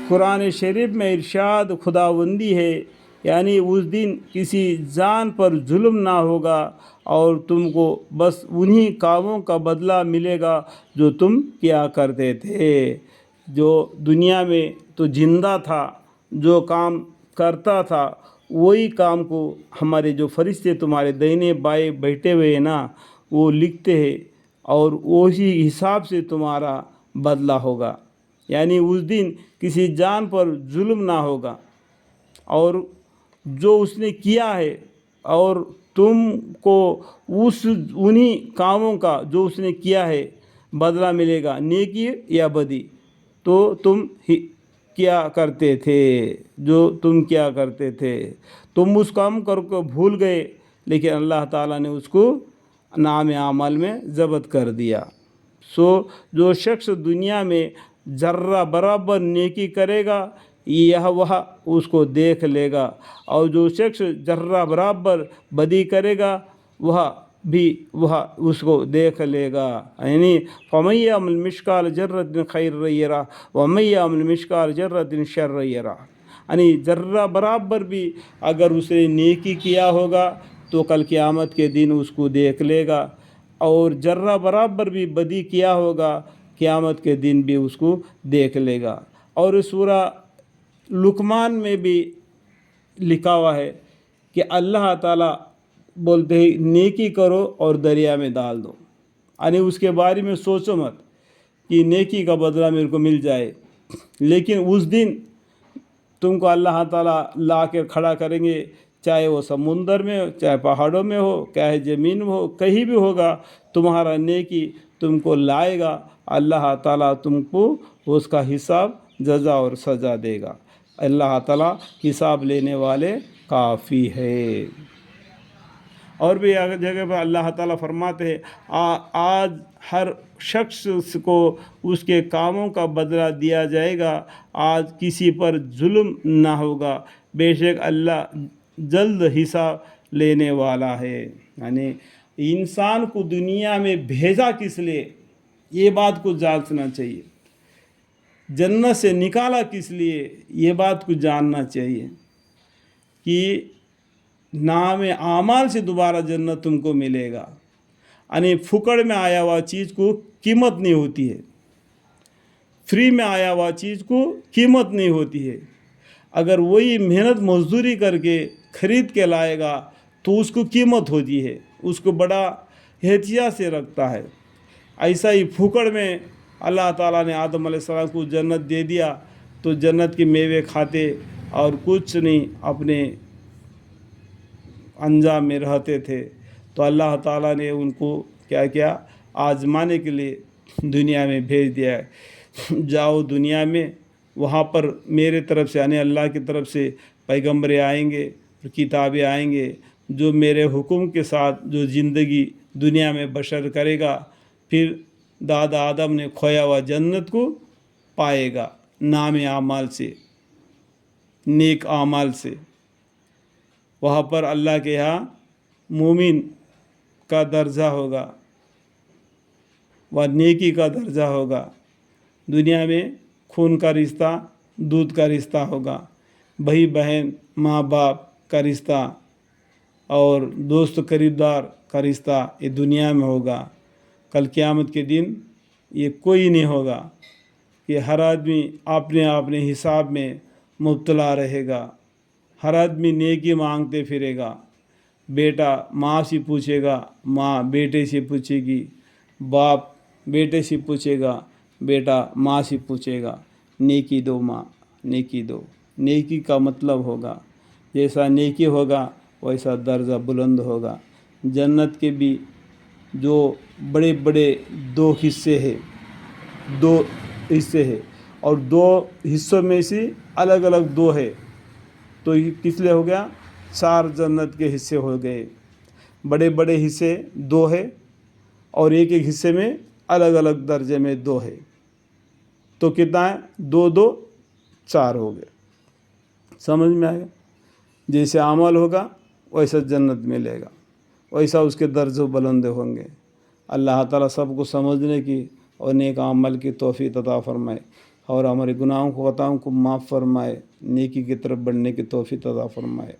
قرآن شریف میں ارشاد خداوندی ہے، یعنی اس دن کسی جان پر ظلم نہ ہوگا اور تم کو بس انہی کاموں کا بدلہ ملے گا جو تم کیا کرتے تھے۔ جو دنیا میں تو زندہ تھا، جو کام کرتا تھا وہی کام کو ہمارے جو فرشتے تمہارے دائیں بائیں بیٹھے ہوئے ہیں نا، وہ لکھتے ہیں اور وہی حساب سے تمہارا بدلہ ہوگا۔ یعنی اس دن کسی جان پر ظلم نہ ہوگا، اور جو اس نے کیا ہے اور تم کو انہی کاموں کا جو اس نے کیا ہے بدلہ ملے گا، نیکی یا بدی۔ تو تم کیا کرتے تھے، جو تم کیا کرتے تھے، تم اس کام کو بھول گئے، لیکن اللہ تعالیٰ نے اس کو نام اعمال میں ضبط کر دیا۔ جو شخص دنیا میں ذرہ برابر نیکی کرے گا وہ اس کو دیکھ لے گا، اور جو شخص ذرہ برابر بدی کرے گا وہ اس کو دیکھ لے گا۔ یعنی فَمَن يَعْمَلْ مِثْقَالَ ذَرَّةٍ خَيْرًا يَرَهُ وَمَن يَعْمَلْ مِثْقَالَ ذَرَّةٍ شَرًّا يَرَهُ۔ یعنی ذرہ برابر بھی اگر اس نے نیکی کیا ہوگا تو کل قیامت کے دن اس کو دیکھ لے گا، اور ذرہ برابر بھی بدی کیا ہوگا قیامت کے دن بھی اس کو دیکھ لے گا۔ اور سورہ لقمان میں بھی لکھا ہوا ہے کہ اللہ تعالیٰ بولتے ہیں نیکی کرو اور دریا میں ڈال دو۔ یعنی اس کے بارے میں سوچو مت کہ نیکی کا بدلہ میرے کو مل جائے، لیکن اس دن تم کو اللہ تعالیٰ لا کے کھڑا کریں گے، چاہے وہ سمندر میں ہو، چاہے پہاڑوں میں ہو، چاہے زمین میں ہو، کہیں بھی ہوگا، تمہارا نیکی تم کو لائے گا، اللہ تعالیٰ تم کو اس کا حساب جزا اور سزا دے گا۔ اللہ تعالیٰ حساب لینے والے کافی ہے۔ اور بھی جگہ پر اللہ تعالیٰ فرماتے ہیں آج ہر شخص کو اس کے کاموں کا بدلہ دیا جائے گا، آج کسی پر ظلم نہ ہوگا، بے شک اللہ جلد حساب لینے والا ہے۔ یعنی انسان کو دنیا میں بھیجا کس لیے، یہ بات کو جاننا چاہیے۔ جنت سے نکالا کس لیے، یہ بات کو جاننا چاہیے کہ نام اعمال سے دوبارہ جنت تم کو ملے گا۔ یعنی پھکڑ میں آیا ہوا چیز کو قیمت نہیں ہوتی ہے، فری میں آیا ہوا چیز کو قیمت نہیں ہوتی ہے۔ اگر وہی محنت مزدوری کر کے خرید کے لائے گا تو اس کو قیمت ہوتی ہے، اس کو بڑا احتیاط سے رکھتا ہے۔ ایسا ہی پھکڑ میں اللہ تعالیٰ نے آدم علیہ السلام کو جنت دے دیا تو جنت کے میوے کھاتے اور کچھ نہیں اپنے انجام میں رہتے تھے، تو اللہ تعالیٰ نے ان کو کیا کیا، آزمانے کے لیے دنیا میں بھیج دیا ہے۔ جاؤ دنیا میں، وہاں پر میرے طرف سے یعنی اللہ کی طرف سے پیغمبر آئیں گے، کتابیں آئیں گے، جو میرے حکم کے ساتھ جو زندگی دنیا میں بشر کرے گا، پھر دادا آدم نے کھویا ہوا جنت کو پائے گا نام اعمال سے، نیک اعمال سے۔ وہاں پر اللہ کے یہاں مومن کا درجہ ہوگا و نیکی کا درجہ ہوگا۔ دنیا میں خون کا رشتہ، دودھ کا رشتہ ہوگا، بھائی بہن، ماں باپ کا رشتہ اور دوست قریب دار کا رشتہ یہ دنیا میں ہوگا۔ کل قیامت کے دن یہ کوئی نہیں ہوگا، کہ ہر آدمی اپنے اپنے حساب میں مبتلا رہے گا، ہر آدمی نیکی مانگتے پھرے گا۔ بیٹا ماں سے پوچھے گا، ماں بیٹے سے پوچھے گی، باپ بیٹے سے پوچھے گا، بیٹا ماں سے پوچھے گا، نیکی دو ماں، نیکی دو۔ نیکی کا مطلب ہوگا جیسا نیکی ہوگا ویسا درجہ بلند ہوگا۔ جنت کے بھی جو بڑے بڑے دو حصے ہیں، اور دو حصوں میں سے الگ الگ دو ہے، تو یہ کس لیے ہو گیا، 4 جنت کے حصے ہو گئے۔ بڑے بڑے حصے 2 ہے اور ایک ایک حصے میں الگ الگ درجے میں 2 ہے، تو کتنا ہے، 2 2 4 ہو گئے۔ سمجھ میں آئے گا؟ جیسے عمل ہوگا ویسا جنت ملے گا، ویسا اس کے درجے بلند ہوں گے۔ اللہ تعالیٰ سب کو سمجھنے کی اور نیک عمل کی توفیق عطا فرمائے۔ اور ہمارے گناہوں کو خطاؤں کو معاف فرمائے، نیکی کی طرف بڑھنے کی توفیق عطا فرمائے۔